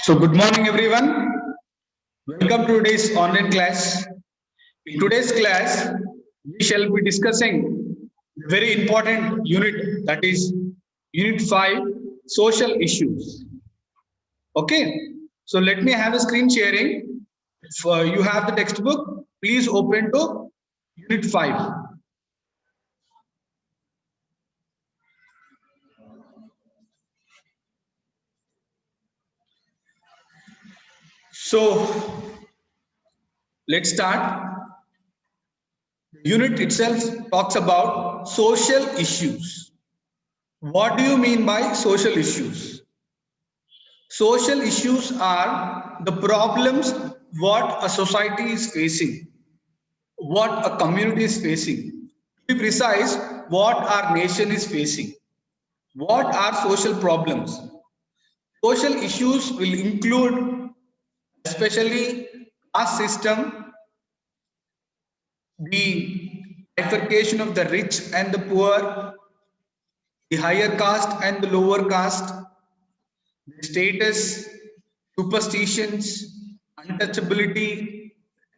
So, good morning, everyone. Welcome to today's online class. In today's class, we shall be discussing a very important unit, that is Unit 5, Social Issues. Okay, so let me have a screen sharing. If you have the textbook, please open to Unit 5. So, let's start. The unit itself talks about social issues. What do you mean by social issues? Social issues are the problems what a society is facing, what a community is facing. To be precise, what our nation is facing. What are social problems? Social issues will include especially caste system, the bifurcation of the rich and the poor, the higher caste and the lower caste, the status, superstitions, untouchability,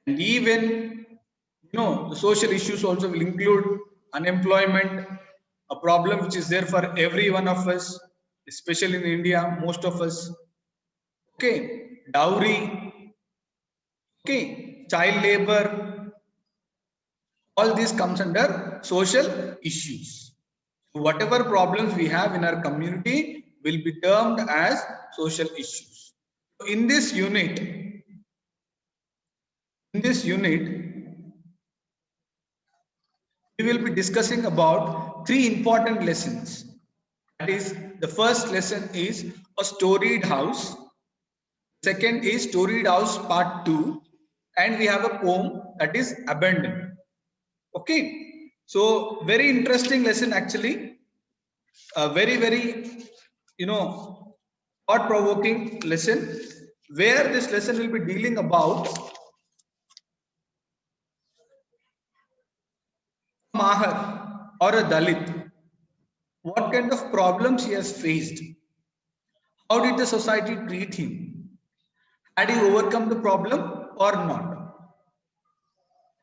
and even the social issues also will include unemployment, a problem which is there for every one of us, especially in India, most of us. Okay, dowry, okay, child labor, all this comes under social issues. So whatever problems we have in our community will be termed as social issues. In this unit, we will be discussing about three important lessons. That is, the first lesson is a storied house. Second is storied house part 2, and we have a poem that is abandoned. Okay, so very interesting lesson actually. A very thought-provoking lesson, where this lesson will be dealing about a Mahar or a Dalit, what kind of problems he has faced, how did the society treat him, had he overcome the problem or not,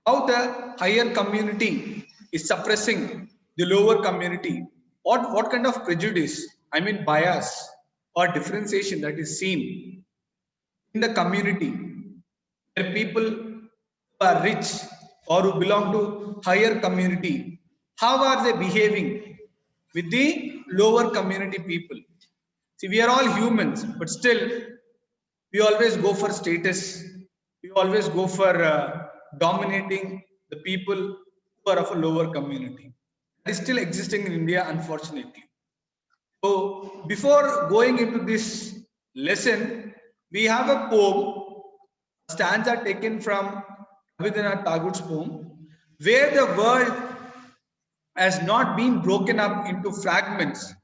how the higher community is suppressing the lower community, what kind of prejudice, I mean bias or differentiation that is seen in the community, where people who are rich or who belong to higher community, how are they behaving with the lower community people? See, we are all humans, but still we always go for status. We always go for dominating the people who are of a lower community. That is still existing in India, unfortunately. So, before going into this lesson, we have a poem, a stanza taken from Rabindranath Tagore's poem, where the world has not been broken up into fragments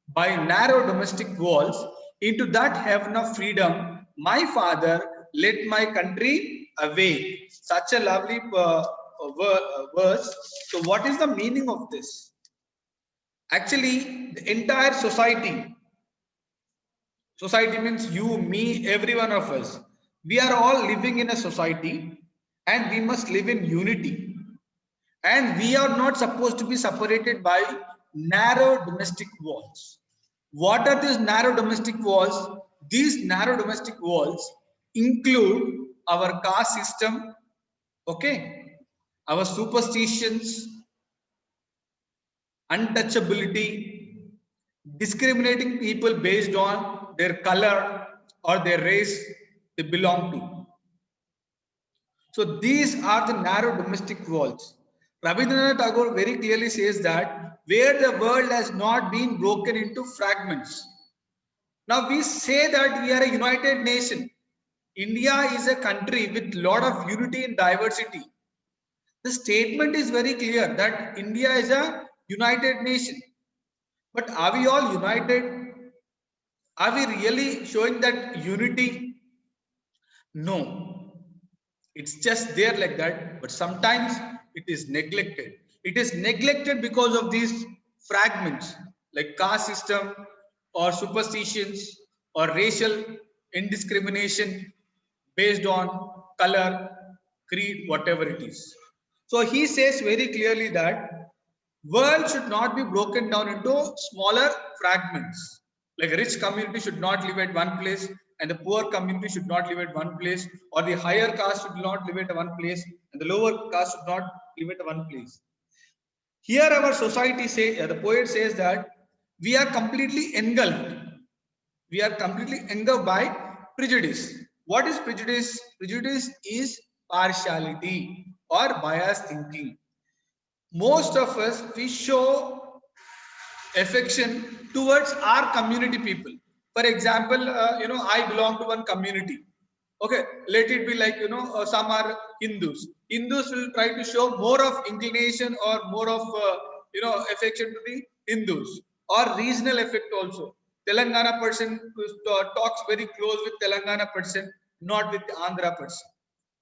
by narrow domestic walls. Into that heaven of freedom, my father led my country away. Such a lovely verse. So, what is the meaning of this? Actually, the entire society means you, me, every one of us, we are all living in a society and we must live in unity, and we are not supposed to be separated by narrow domestic walls. What are these narrow domestic walls? These narrow domestic walls include our caste system, okay, our superstitions, untouchability, discriminating people based on their color or their race they belong to. So these are the narrow domestic walls. Rabindranath Tagore very clearly says that where the world has not been broken into fragments. Now we say that we are a united nation. India is a country with lot of unity and diversity. The statement is very clear that India is a united nation. But are we all united? Are we really showing that unity? No. It's just there like that, but sometimes it is neglected. It is neglected because of these fragments like caste system or superstitions or racial indiscrimination based on color, creed, whatever it is. So he says very clearly that world should not be broken down into smaller fragments. Like a rich community should not live at one place, and the poor community should not live at one place, or the higher caste should not live at one place, and the lower caste should not live at one place. Here, our society say, the poet says that we are completely engulfed. We are completely engulfed by prejudice. What is prejudice? Prejudice is partiality or biased thinking. Most of us, we show affection towards our community people. For example, I belong to one community. Okay, let it be like, some are Hindus. Hindus will try to show more of inclination or more of, affection to the Hindus, or regional effect also. Telangana person talks very close with Telangana person, not with the Andhra person.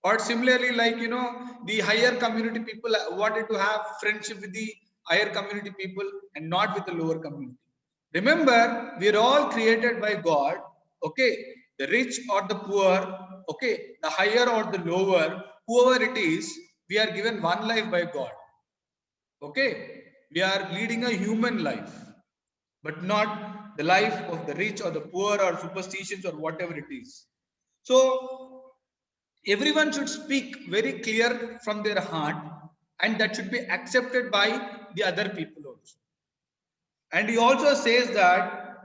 Or similarly, like, the higher community people wanted to have friendship with the higher community people and not with the lower community. Remember, we are all created by God. Okay, the rich or the poor, okay, the higher or the lower, whoever it is, we are given one life by God. Okay, we are leading a human life, but not the life of the rich or the poor or superstitions or whatever it is. So everyone should speak very clear from their heart, and that should be accepted by the other people also. And he also says that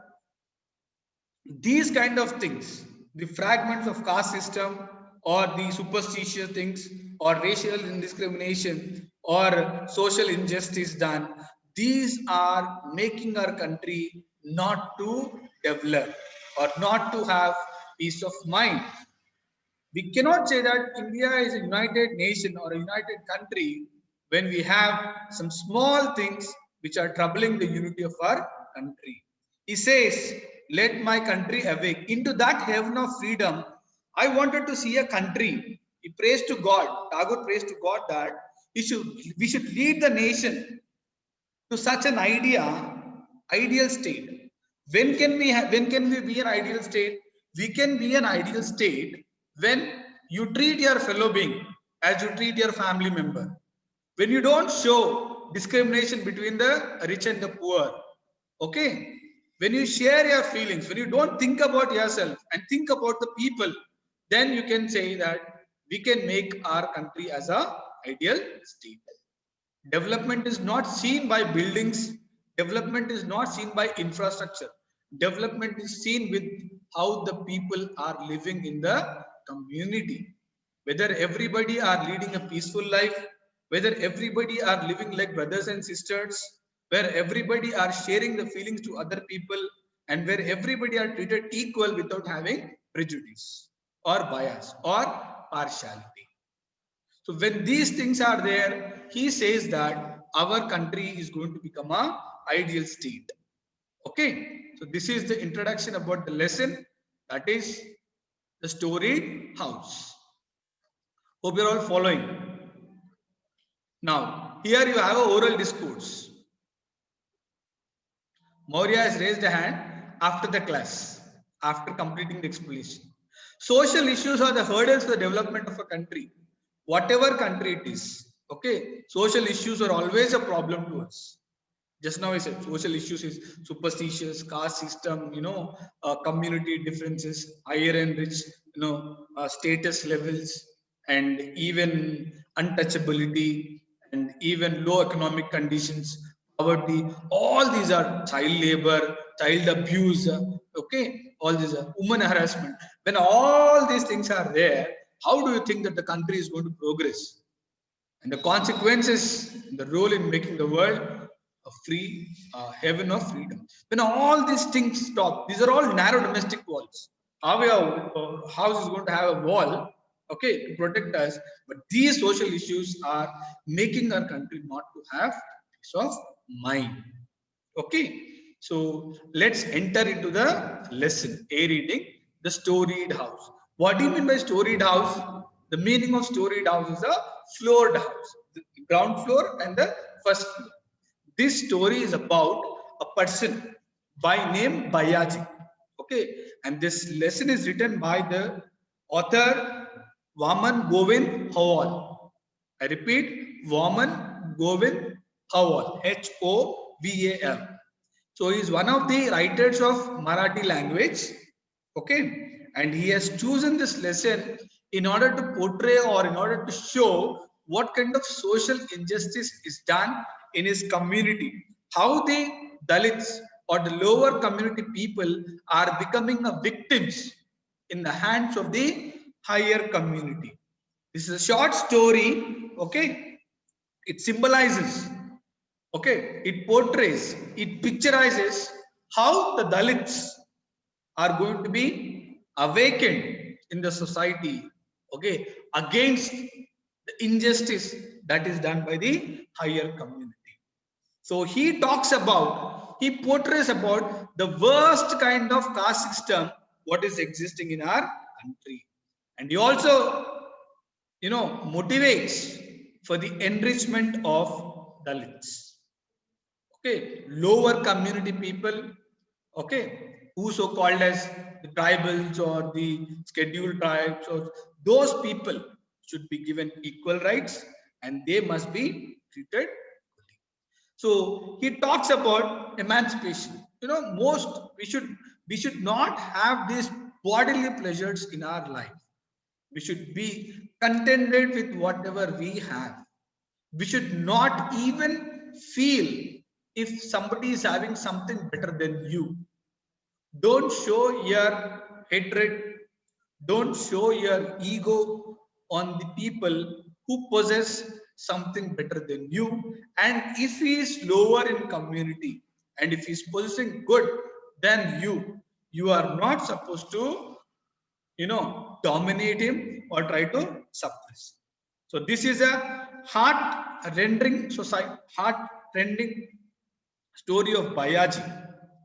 these kind of things, the fragments of caste system or the superstitious things or racial indiscrimination or social injustice done, these are making our country not to develop or not to have peace of mind. We cannot say that India is a united nation or a united country when we have some small things which are troubling the unity of our country. He says, let my country awake. Into that heaven of freedom, I wanted to see a country. He prays to God. Tagore prays to God that we should lead the nation to such an ideal state. When can we be an ideal state? We can be an ideal state when you treat your fellow being as you treat your family member. When you don't show discrimination between the rich and the poor. Okay. When you share your feelings, when you don't think about yourself and think about the people, then you can say that we can make our country as a ideal state. Development is not seen by buildings. Development is not seen by infrastructure. Development is seen with how the people are living in the community. Whether everybody are leading a peaceful life, whether everybody are living like brothers and sisters, where everybody are sharing the feelings to other people, and where everybody are treated equal without having prejudice or bias or partiality. So when these things are there, he says that our country is going to become a ideal state. Okay. So this is the introduction about the lesson, that is the storied house. Hope you're all following. Now, here you have a oral discourse. Maurya has raised a hand after the class, after completing the explanation. Social issues are the hurdles for the development of a country, whatever country it is. Okay, social issues are always a problem to us. Just now I said social issues is superstitious, caste system, community differences, higher and rich, status levels, and even untouchability, and even low economic conditions, poverty. All these are child labor, child abuse. Okay, all these are women harassment. When all these things are there, how do you think that the country is going to progress? And the consequences, the role in making the world a free heaven of freedom. When all these things stop, these are all narrow domestic walls. How a house is going to have a wall, okay, to protect us, but these social issues are making our country not to have peace of mind. Okay, so let's enter into the lesson. A reading, the storied house. What do you mean by storied house? The meaning of storied house is a floored house, the ground floor and the first floor. This story is about a person by name Bayaji. Okay, And this lesson is written by the author Vaman Govind Howal. I repeat, Vaman Govind Howal, Hoval. So he is one of the writers of Marathi language. Okay, and he has chosen this lesson in order to portray or in order to show what kind of social injustice is done in his community, how the Dalits or the lower community people are becoming the victims in the hands of the higher community. This is a short story. Okay, it symbolizes, okay, it portrays, it picturizes how the Dalits are going to be awakened in the society, okay, against the injustice that is done by the higher community. So he talks about, he portrays about the worst kind of caste system what is existing in our country. And he also, motivates for the enrichment of Dalits. Okay, lower community people, okay, who so called as the tribals or the scheduled tribes, or those people should be given equal rights and they must be treated equally. So he talks about emancipation. Most we should not have these bodily pleasures in our life. We should be contented with whatever we have. We should not even feel if somebody is having something better than you. Don't show your hatred. Don't show your ego on the people who possess something better than you. And if he is lower in community and if he is possessing good than you are not supposed to, dominate him or try to suppress. So this is a heart-rending society, heart-rending story of Bayaji,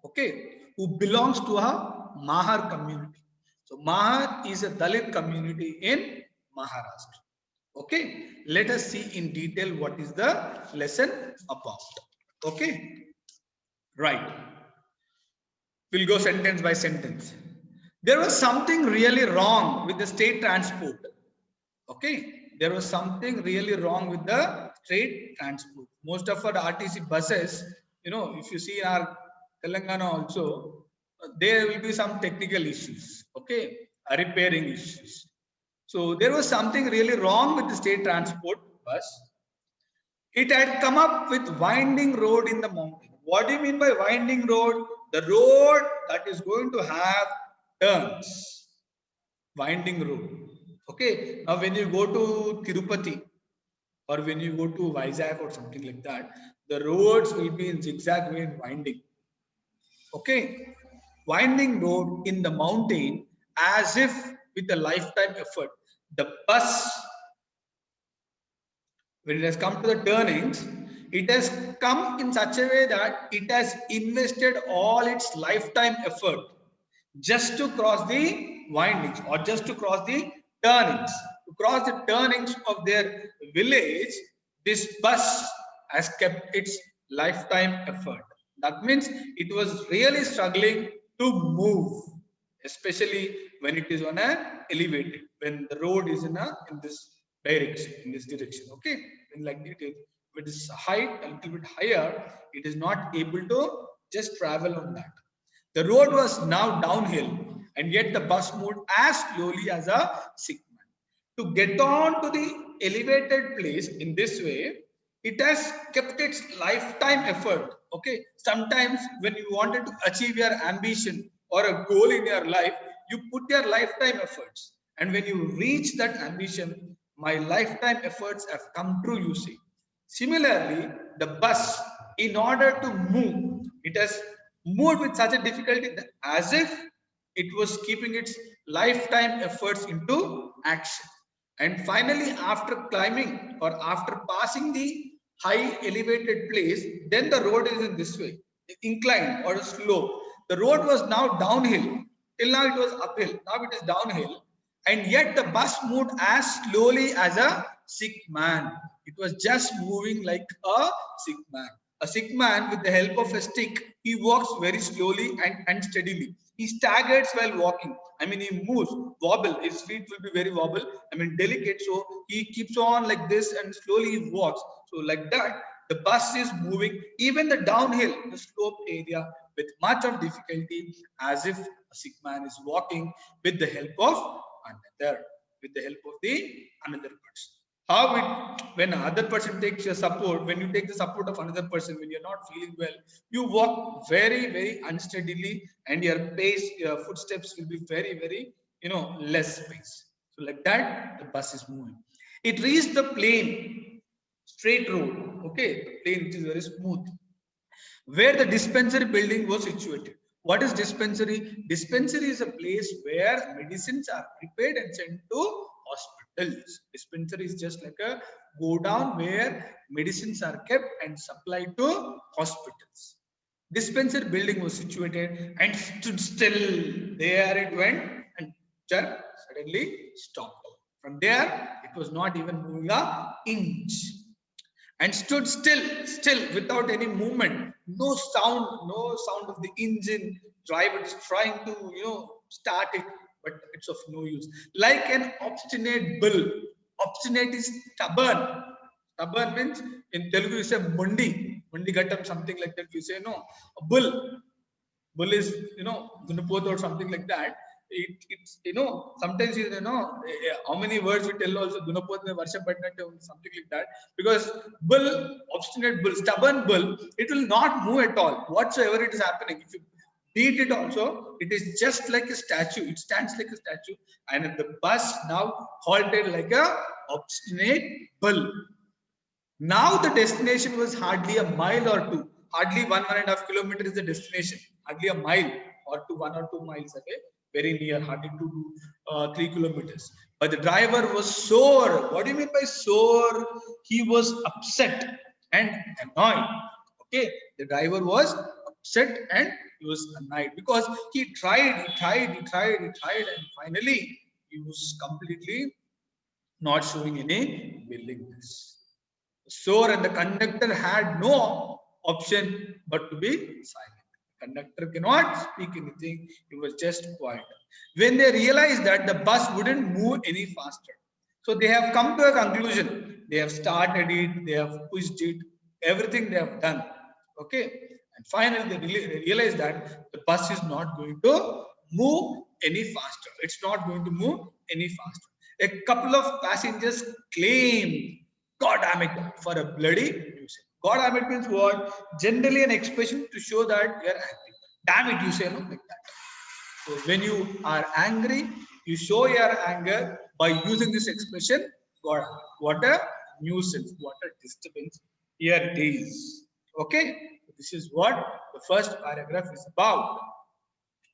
okay, who belongs to a Mahar community. So Mahar is a Dalit community in Maharashtra. Okay, let us see in detail what is the lesson about. Okay, right. We'll go sentence by sentence. There was something really wrong with the state transport. Okay, there was something really wrong with the state transport. Most of our RTC buses, if you see our Telangana also, there will be some technical issues. Okay, repairing issues. So there was something really wrong with the state transport bus. It had come up with winding road in the mountain. What do you mean by winding road? The road that is going to have turns. Winding road. Okay. Now when you go to Tirupati or when you go to Vizag or something like that, the roads will be in zigzag way and winding. Okay. Winding road in the mountain as if with a lifetime effort. The bus, when it has come to the turnings, it has come in such a way that it has invested all its lifetime effort just to cross the windings or just to cross the turnings. To cross the turnings of their village, this bus has kept its lifetime effort. That means it was really struggling to move, especially when it is on a elevated, when the road is in this direction. Okay, when like it is height a little bit higher, it is not able to just travel on that. The road was now downhill, and yet the bus moved as slowly as a sick man. To get on to the elevated place in this way, it has kept its lifetime effort. Okay, sometimes when you wanted to achieve your ambition or a goal in your life, you put your lifetime efforts, and when you reach that ambition, my lifetime efforts have come true, you see. Similarly, the bus, in order to move, it has moved with such a difficulty that as if it was keeping its lifetime efforts into action. And finally, after climbing or after passing the high elevated place, then the road is in this way, inclined or slope. The road was now downhill. Till now it was uphill. Now it is downhill. And yet the bus moved as slowly as a sick man. It was just moving like a sick man. A sick man, with the help of a stick, he walks very slowly and steadily. He staggers while walking. I mean, he moves, wobble. His feet will be very wobble. I mean, delicate. So he keeps on like this and slowly he walks. So like that, the bus is moving even the downhill, the slope area with much of difficulty, as if a sick man is walking with the help of another, with the help of the another person. How it, when another person takes your support, when you take the support of another person, when you're not feeling well, you walk very unsteadily, and your pace, your footsteps will be very, less pace. So like that, the bus is moving. It reached the plain, straight road, okay, the plain which is very smooth, where the dispensary building was situated. What is dispensary? Dispensary is a place where medicines are prepared and sent to hospitals. Dispensary is just like a go down where medicines are kept and supplied to hospitals. Dispensary building was situated and stood still. There it went and suddenly stopped. From there, it was not even moving an inch and stood still without any movement. No sound of the engine. Driver is trying to, start it, but it's of no use. Like an obstinate bull. Obstinate is stubborn. Stubborn means in Telugu you say mundi, mundi gattam, something like that. You say no, a bull. Bull is, Gunapoth or something like that. It's, sometimes how many words we tell also Gunapoth mein varsha padnattu, something like that. Because bull, obstinate bull, stubborn bull, it will not move at all whatsoever it is happening. If you beat it also, it is just like a statue. It stands like a statue, and the bus now halted like a obstinate bull. Now the destination was hardly a mile or two. Hardly 1.5 kilometers is the destination. Hardly a mile or two, 1 or 2 miles away. Very near, hardly 2 to 3 kilometers. But the driver was sore. What do you mean by sore? He was upset and annoyed. Okay, the driver was upset and he was annoyed because he tried, and finally he was completely not showing any willingness. Sore, and the conductor had no option but to be silent. Conductor cannot speak anything. He was just quiet. When they realized that the bus wouldn't move any faster, so they have come to a conclusion. They have started it, they have pushed it, everything they have done. Okay, and finally they realized that the bus is not going to move any faster. It's not going to move any faster. A couple of passengers claimed, God damn it, for a bloody nuisance. God damn it means what? Generally an expression to show that you are angry. Damn it, you say, no, like that. So when you are angry, you show your anger by using this expression, God, what a nuisance, what a disturbance. Here it is. Okay, this is what the first paragraph is about.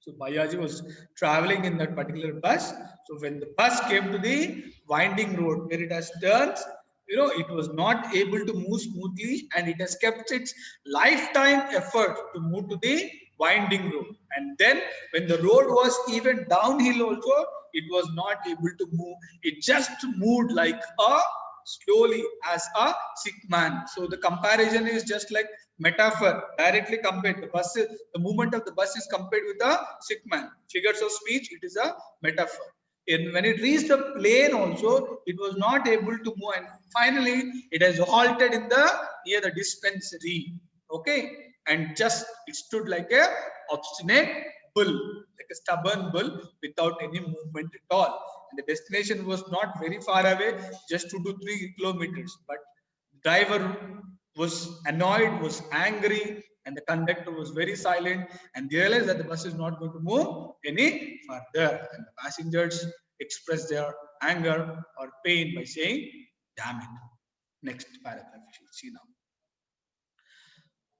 So Bayaji was traveling in that particular bus. So when the bus came to the winding road where it has turns, it was not able to move smoothly, and it has kept its lifetime effort to move to the winding road. And then when the road was even downhill also, it was not able to move. It just moved like a slowly as a sick man. So the comparison is just like metaphor, directly compared. The movement of the bus is compared with a sick man. Figures of speech, it is a metaphor. And when it reached the plain also, it was not able to move, and finally it has halted in the near the dispensary. Okay, and just it stood like a obstinate bull, like a stubborn bull without any movement at all. And the destination was not very far away, just 2 to 3 kilometers. But the driver was annoyed, was angry, and the conductor was very silent, and they realized that the bus is not going to move any further. And the passengers expressed their anger or pain by saying, damn it. Next paragraph, you should see now.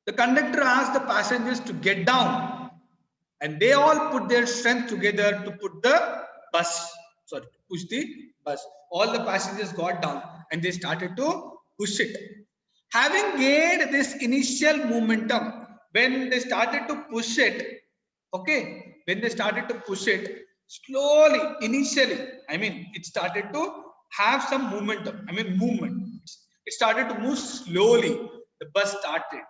The conductor asked the passengers to get down, and they all put their strength together to put the to push the bus. All the passengers got down and they started to push it. Having gained this initial momentum, when they started to push it, okay, when they started to push it slowly, initially, I mean, it started to have some momentum, movement. It started to move slowly. The bus started.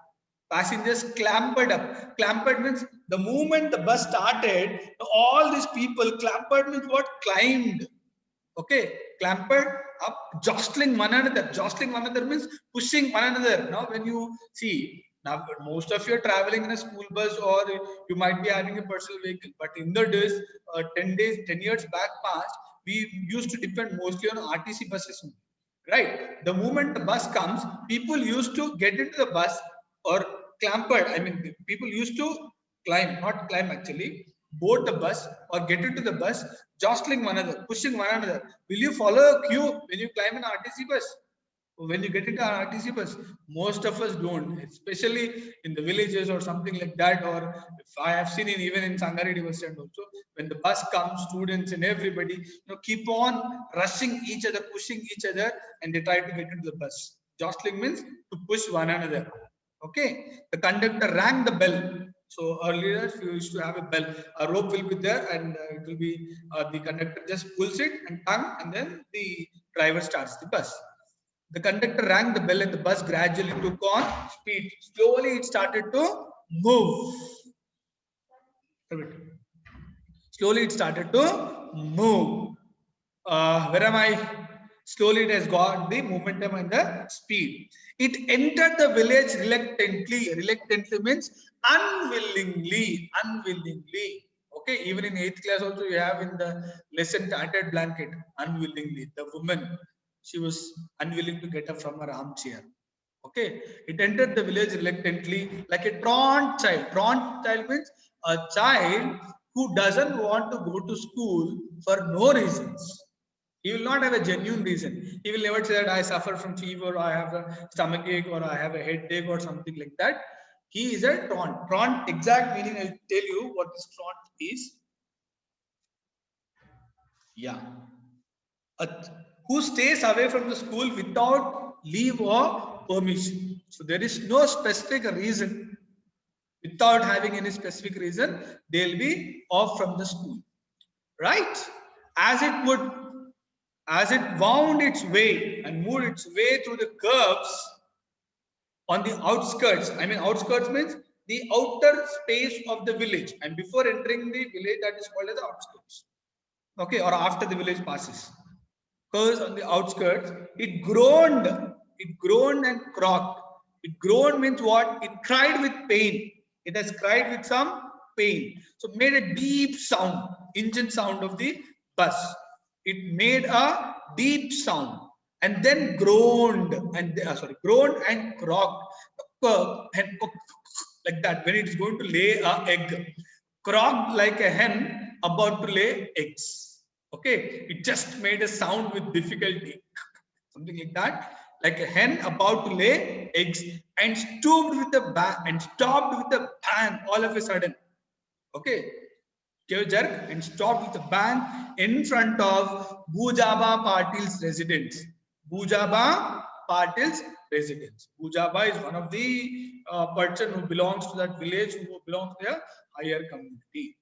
Passengers clambered up. Clambered means the moment the bus started, all these people, clambered means what? Climbed. Okay, clambered up, jostling one another. Jostling one another means pushing one another. Now, when you see, now most of you are traveling in a school bus or you might be having a personal vehicle, but in the days, 10 years back past, we used to depend mostly on RTC buses only, right? The moment the bus comes, people used to get into the bus or clambered. I mean, people used to climb, not climb actually, board the bus or get into the bus, jostling one another, pushing one another. Will you follow a queue when you climb an RTC bus? When you get into an RTC bus, most of us don't, especially in the villages or something like that. Or if I have seen it even in Sangareddy bus stand also, when the bus comes, students and everybody, keep on rushing each other, pushing each other, and they try to get into the bus. Jostling means to push one another. Okay, the conductor rang the bell. So earlier, you used to have a bell, a rope will be there, and it will be the conductor just pulls it and tongue, and then the driver starts the bus. The conductor rang the bell, and the bus gradually took on speed. Slowly, it started to move. Slowly, it started to move. Where am I? Slowly, it has got the momentum and the speed. It entered the village reluctantly. Reluctantly means unwillingly. Unwillingly. Okay, even in 8th class also you have in the lesson tattered blanket. Unwillingly, the woman, she was unwilling to get up from her armchair. Okay, it entered the village reluctantly, like a truant child. Truant child means a child who doesn't want to go to school for no reasons. He will not have a genuine reason. He will never say that I suffer from fever, or I have a stomach ache, or I have a headache, or something like that. He is a truant. Truant, exact meaning, I'll tell you what this truant is. Yeah. A, who stays away from the school without leave or permission. So there is no specific reason. Without having any specific reason, they'll be off from the school. Right? As it would, as it wound its way and moved its way through the curves on the outskirts. I mean, outskirts means the outer space of the village. And before entering the village, that is called as the outskirts. Okay, or after the village passes. Because on the outskirts, it groaned. It groaned and croaked. It groaned means what? It cried with pain. It has cried with some pain. So made a deep sound, engine sound of the bus. It made a deep sound and then groaned and groaned and croaked and like that when it is going to lay a egg. Croaked like a hen about to lay eggs. Okay, it just made a sound with difficulty, something like that, like a hen about to lay eggs, and stooped with a bang and stopped with a bang all of a sudden. Okay, gave a jerk and stopped with a bang in front of Bujaba Patil's residence. Bujaba Patil's residence. Bujaba is one of the person who belongs to that village, who belongs to a higher community.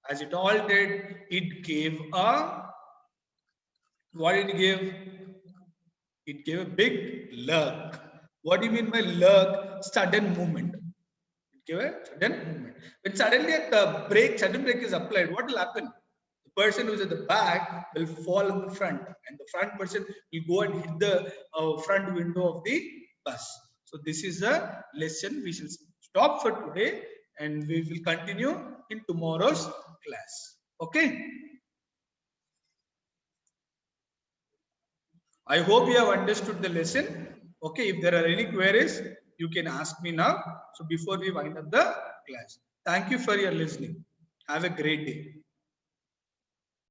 As it all did, it gave a, what did it give? It gave a big lurk. What do you mean by lurk? Sudden movement. It gave a sudden movement. When suddenly a brake, sudden brake is applied, what will happen? The person who's at the back will fall in the front, and the front person will go and hit the front window of the bus. So this is a lesson. We shall stop for today, and we will continue in tomorrow's class. Okay. I hope you have understood the lesson. Okay, if there are any queries, you can ask me now. So before we wind up the class, thank you for your listening. Have a great day.